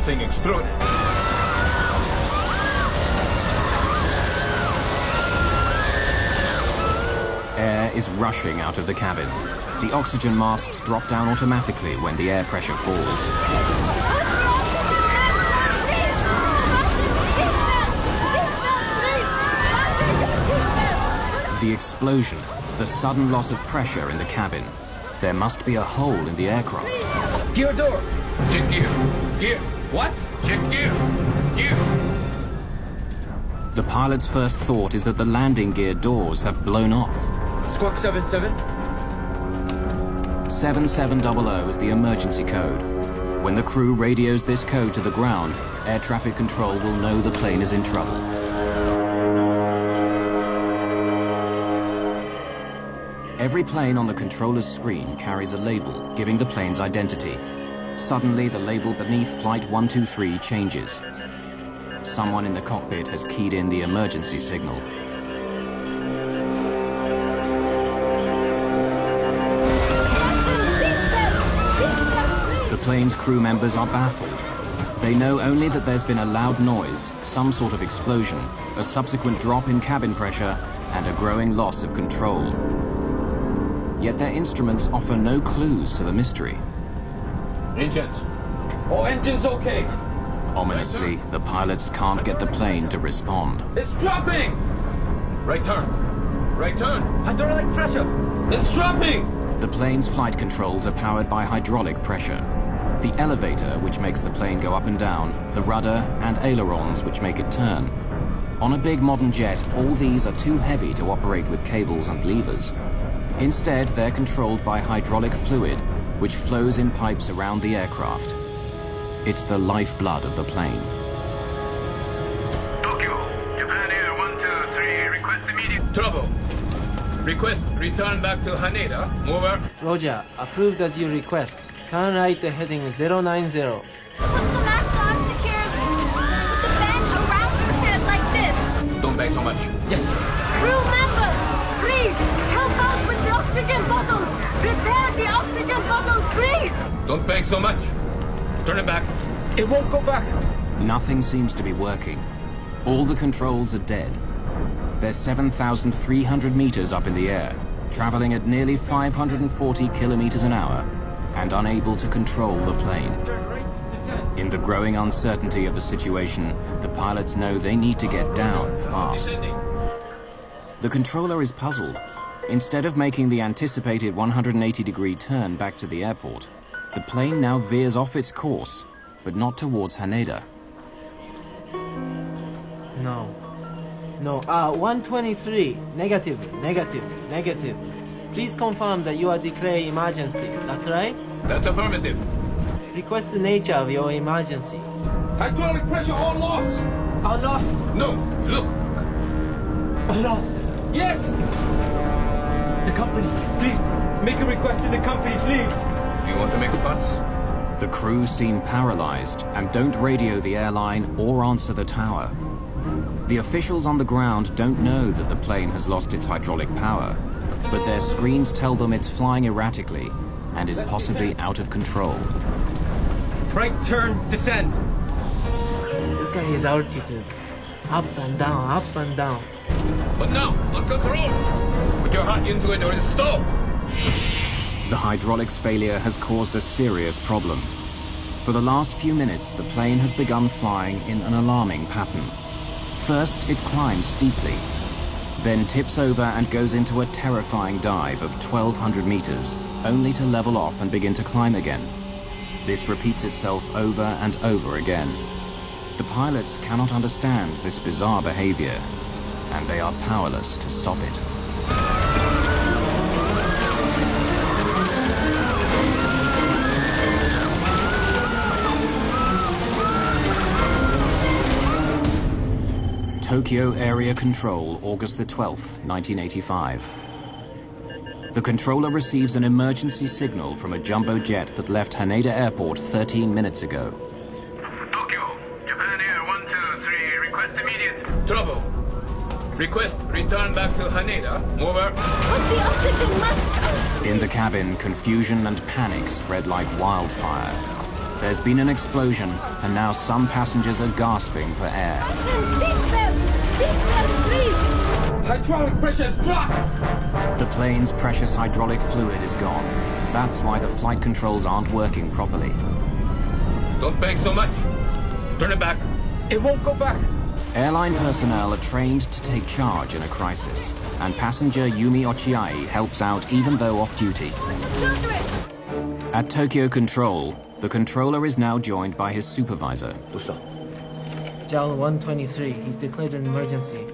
Something exploded. Air is rushing out of the cabin. The oxygen masks drop down automatically when the air pressure falls. The explosion, the sudden loss of pressure in the cabin. There must be a hole in the aircraft. Gear door. Check gear. Gear. What? Check gear. Gear. The pilot's first thought is that the landing gear doors have blown off. Squawk 77. 7700 is the emergency code. When the crew radios this code to the ground, air traffic control will know the plane is in trouble. Every plane on the controller's screen carries a label giving the plane's identity. Suddenly, the label beneath Flight 123 changes. Someone in the cockpit has keyed in the emergency signal. The plane's crew members are baffled. They know only that there's been a loud noise, some sort of explosion, a subsequent drop in cabin pressure, and a growing loss of control. Yet their instruments offer no clues to the mystery. Engines. All engines okay. Ominously, the pilots can't get the plane to respond. It's dropping! Right turn. Right turn. Hydraulic pressure. It's dropping! The plane's flight controls are powered by hydraulic pressure. The elevator, which makes the plane go up and down, the rudder and ailerons, which make it turn. On a big modern jet, all these are too heavy to operate with cables and levers. Instead, they're controlled by hydraulic fluid, which flows in pipes around the aircraft. It's the lifeblood of the plane. Tokyo, Japan Air 123, request immediate... Trouble. Request return back to Haneda. Over. Roger, approved as you request. Turn right heading 090. Put the mask on securely. Put the band around your head like this. Don't bang so much. Yes. Crew members, please help out with the oxygen bottles. Repair the oxygen bottles, please. Don't bang so much. Turn it back. It won't go back. Nothing seems to be working. All the controls are dead. They're 7,300 meters up in the air, traveling at nearly 540 kilometers an hour, and unable to control the plane. In the growing uncertainty of the situation, the pilots know they need to get down fast. The controller is puzzled. Instead of making the anticipated 180-degree turn back to the airport, the plane now veers off its course, but not towards Haneda. No. No, 123. Negative. Please confirm that you are declaring emergency. That's right? That's affirmative. Request the nature of your emergency. Hydraulic pressure all lost. Are lost. No, look. Are lost. Yes. The company, please, make a request to the company, please. You want to make a fuss? The crew seem paralyzed and don't radio the airline or answer the tower. The officials on the ground don't know that the plane has lost its hydraulic power, but their screens tell them it's flying erratically and is possibly out of control. Right turn, descend. Look at his altitude. Up and down, up and down. But now, on control. Put your heart into it or it'll stop. The hydraulics failure has caused a serious problem. For the last few minutes, the plane has begun flying in an alarming pattern. First, it climbs steeply, then tips over and goes into a terrifying dive of 1,200 meters, only to level off and begin to climb again. This repeats itself over and over again. The pilots cannot understand this bizarre behavior, and they are powerless to stop it. Tokyo Area Control, August the 12th, 1985. The controller receives an emergency signal from a jumbo jet that left Haneda Airport 13 minutes ago. Tokyo, Japan Air 123, request immediate... Trouble. Request return back to Haneda. Over. Put the oxygen mask on. In the cabin, confusion and panic spread like wildfire. There's been an explosion, and now some passengers are gasping for air. Seatbelt! Seatbelt, please! Hydraulic pressure has dropped! The plane's precious hydraulic fluid is gone. That's why the flight controls aren't working properly. Don't bang so much. Turn it back. It won't go back. Airline personnel are trained to take charge in a crisis, and passenger Yumi Ochiai helps out even though off duty. Children! At Tokyo Control, the controller is now joined by his supervisor. JAL 123, he's declared an emergency.